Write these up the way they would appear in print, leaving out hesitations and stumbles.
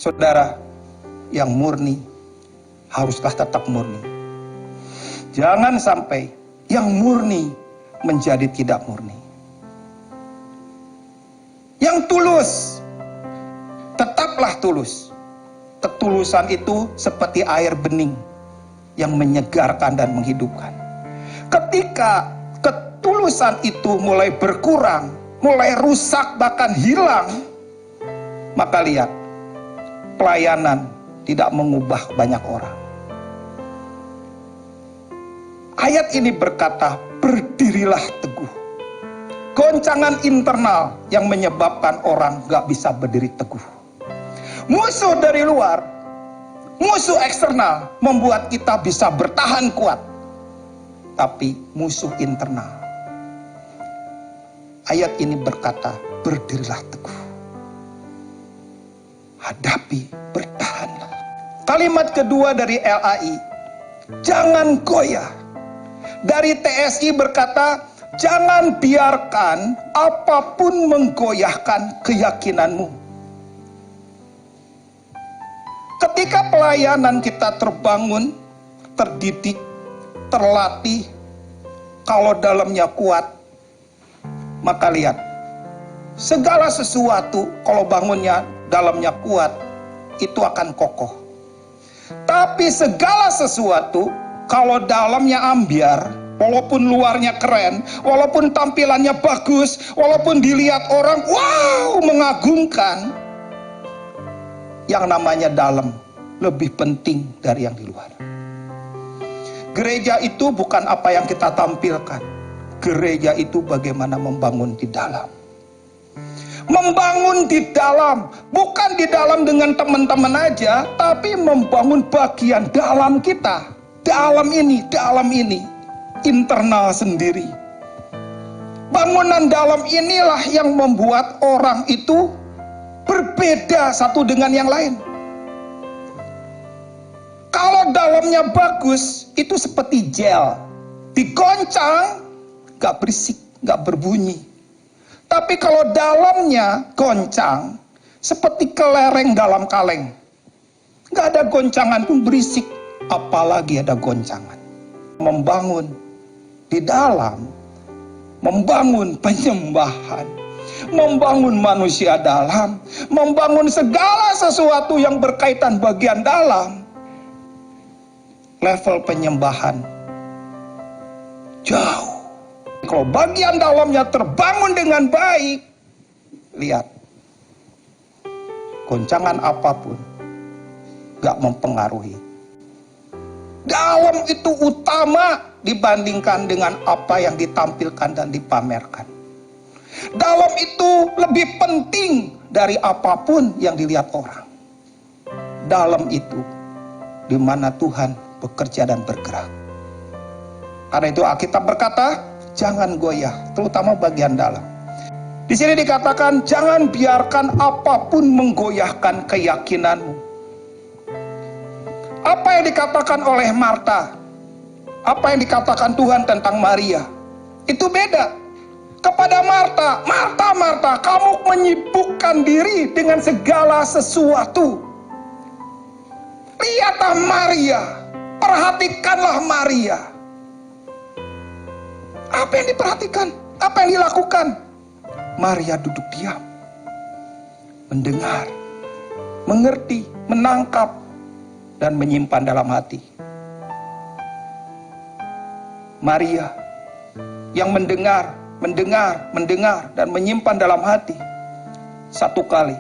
Saudara, yang murni haruslah tetap murni. Jangan sampai yang murni menjadi tidak murni. Yang tulus, tetaplah tulus. Ketulusan itu seperti air bening yang menyegarkan dan menghidupkan. Ketika ketulusan itu mulai berkurang, mulai rusak, bahkan hilang, maka lihat, pelayanan tidak mengubah banyak orang. Ayat ini berkata, berdirilah teguh. Goncangan internal yang menyebabkan orang gak bisa berdiri teguh. Musuh dari luar, musuh eksternal membuat kita bisa bertahan kuat. Tapi musuh internal, ayat ini berkata, berdirilah teguh. Hadapi, bertahanlah. Kalimat kedua dari LAI, jangan goyah. Dari TSI berkata, jangan biarkan apapun menggoyahkan keyakinanmu. Ketika pelayanan kita terbangun, terdidik, terlatih, kalau dalamnya kuat, maka lihat, segala sesuatu kalau bangunnya dalamnya kuat, itu akan kokoh. Tapi segala sesuatu kalau dalamnya ambiar, walaupun luarnya keren, walaupun tampilannya bagus, walaupun dilihat orang, wow, mengagumkan, yang namanya dalam lebih penting dari yang di luar. Gereja itu bukan apa yang kita tampilkan. Gereja itu bagaimana membangun di dalam. Membangun di dalam, bukan di dalam dengan teman-teman aja, tapi membangun bagian dalam kita. Dalam ini, internal sendiri. Bangunan dalam inilah yang membuat orang itu berbeda satu dengan yang lain. Kalau dalamnya bagus, itu seperti gel. Digoncang, gak berisik, gak berbunyi. Tapi kalau dalamnya goncang, seperti kelereng dalam kaleng. Gak ada goncangan pun berisik, apalagi ada goncangan. Membangun di dalam, membangun penyembahan, membangun manusia dalam, membangun segala sesuatu yang berkaitan bagian dalam. Level penyembahan jauh. Kalau bagian dalamnya terbangun dengan baik, lihat, goncangan apapun gak mempengaruhi. Dalam itu utama dibandingkan dengan apa yang ditampilkan dan dipamerkan. Dalam itu lebih penting dari apapun yang dilihat orang. Dalam itu di mana Tuhan bekerja dan bergerak. Karena itu Alkitab berkata, jangan goyah, terutama bagian dalam. Di sini dikatakan, jangan biarkan apapun menggoyahkan keyakinanmu. Apa yang dikatakan oleh Marta, apa yang dikatakan Tuhan tentang Maria, itu beda. Kepada Marta, Marta, kamu menyibukkan diri dengan segala sesuatu. Lihatlah Maria, perhatikanlah Maria. Apa yang diperhatikan? Apa yang dilakukan? Maria duduk diam, mendengar, mengerti, menangkap, dan menyimpan dalam hati. Maria yang mendengar, dan menyimpan dalam hati. Satu kali,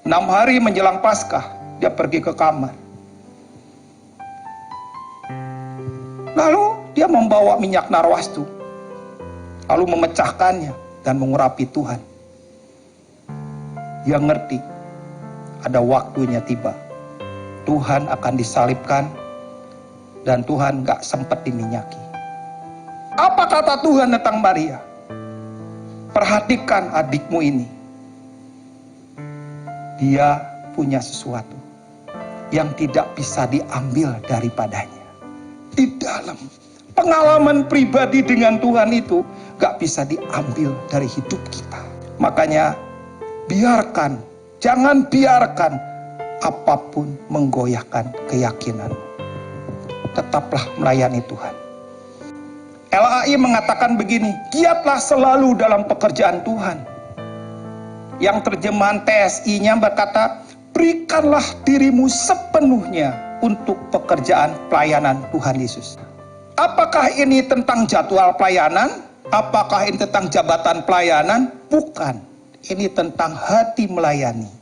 6 hari menjelang Paskah, dia pergi ke kamar. Lalu dia membawa minyak narwastu, lalu memecahkannya dan mengurapi Tuhan. Dia ngerti, ada waktunya tiba. Tuhan akan disalibkan, dan Tuhan gak sempat diminyaki. Apa kata Tuhan tentang Maria? Perhatikan adikmu ini. Dia punya sesuatu yang tidak bisa diambil daripadanya. Di dalam pengalaman pribadi dengan Tuhan itu gak bisa diambil dari hidup kita. Makanya jangan biarkan apapun menggoyahkan keyakinanmu. Tetaplah melayani Tuhan. LAI mengatakan begini, giatlah selalu dalam pekerjaan Tuhan. Yang terjemahan TSI-nya berkata, berikanlah dirimu sepenuhnya untuk pekerjaan pelayanan Tuhan Yesus. Apakah ini tentang jadwal pelayanan? Apakah ini tentang jabatan pelayanan? Bukan. Ini tentang hati melayani.